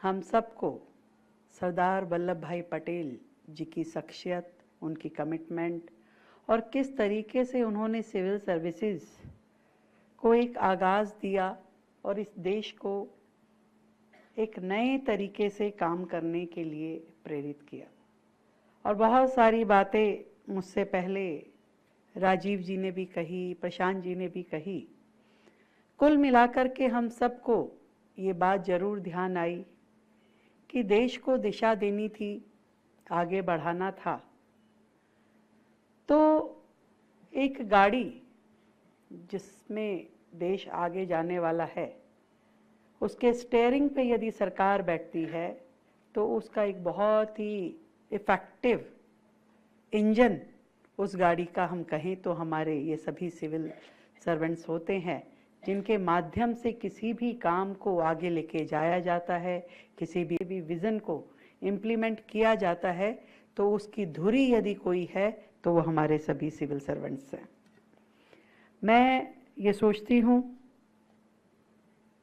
हम सबको सरदार वल्लभ भाई पटेल जी की शख्सियत, उनकी कमिटमेंट और किस तरीके से उन्होंने सिविल सर्विसेज को एक आगाज़ दिया और इस देश को एक नए तरीके से काम करने के लिए प्रेरित किया। और बहुत सारी बातें मुझसे पहले राजीव जी ने भी कही, प्रशांत जी ने भी कही। कुल मिलाकर के हम सबको ये बात ज़रूर ध्यान आई कि देश को दिशा देनी थी, आगे बढ़ाना था। तो एक गाड़ी जिसमें देश आगे जाने वाला है, उसके स्टीयरिंग पे यदि सरकार बैठती है तो उसका एक बहुत ही इफ़ेक्टिव इंजन उस गाड़ी का हम कहें तो हमारे ये सभी सिविल सर्वेंट्स होते हैं, जिनके माध्यम से किसी भी काम को आगे लेके जाया जाता है, किसी भी विज़न को इम्प्लीमेंट किया जाता है। तो उसकी धुरी यदि कोई है तो वो हमारे सभी सिविल सर्वेंट्स हैं। मैं ये सोचती हूँ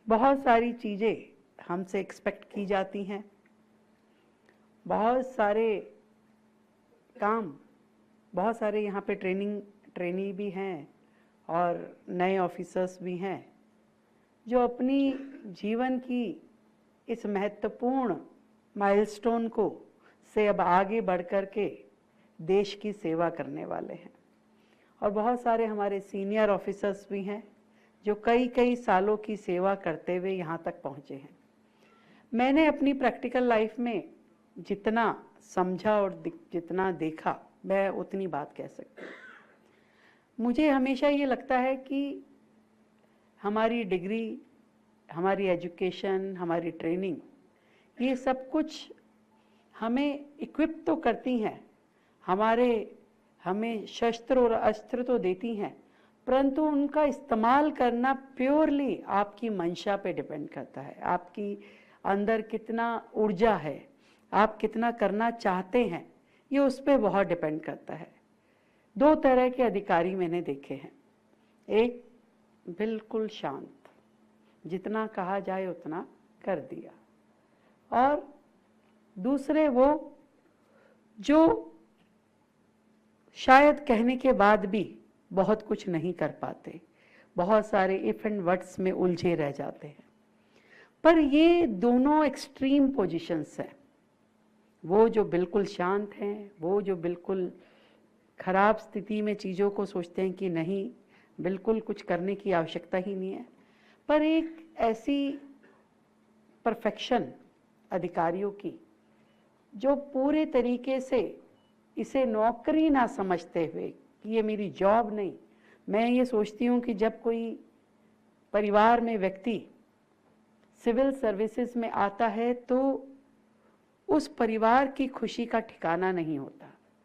बहुत सारी चीज़ें हमसे एक्सपेक्ट की जाती हैं, बहुत सारे काम, बहुत सारे यहाँ पे ट्रेनी भी हैं और नए ऑफिसर्स भी हैं जो अपनी जीवन की इस महत्वपूर्ण माइलस्टोन को से अब आगे बढ़ कर के देश की सेवा करने वाले हैं। और बहुत सारे हमारे सीनियर ऑफिसर्स भी हैं जो कई सालों की सेवा करते हुए यहाँ तक पहुँचे हैं। मैंने अपनी प्रैक्टिकल लाइफ में जितना समझा और जितना देखा, मैं उतनी बात कह सकती हूँ। मुझे हमेशा ये लगता है कि हमारी डिग्री, हमारी एजुकेशन, हमारी ट्रेनिंग, ये सब कुछ हमें इक्विप तो करती हैं, हमें शस्त्र और अस्त्र तो देती हैं, परंतु उनका इस्तेमाल करना प्योरली आपकी मंशा पे डिपेंड करता है। आपकी अंदर कितना ऊर्जा है, आप कितना करना चाहते हैं, ये उस पर बहुत डिपेंड करता है। दो तरह के अधिकारी मैंने देखे हैं। एक बिल्कुल शांत, जितना कहा जाए उतना कर दिया, और दूसरे वो जो शायद कहने के बाद भी बहुत कुछ नहीं कर पाते, बहुत सारे इफ एंड बट्स में उलझे रह जाते हैं। पर ये दोनों एक्सट्रीम पोजीशंस हैं। वो जो बिल्कुल शांत हैं, वो जो बिल्कुल खराब स्थिति में चीज़ों को सोचते हैं कि नहीं, बिल्कुल कुछ करने की आवश्यकता ही नहीं है। पर एक ऐसी परफेक्शन अधिकारियों की जो पूरे तरीके से इसे नौकरी ना समझते हुए कि ये मेरी जॉब नहीं, मैं ये सोचती हूँ कि जब कोई परिवार में व्यक्ति सिविल सर्विसेज में आता है तो उस परिवार की खुशी का ठिकाना नहीं होता।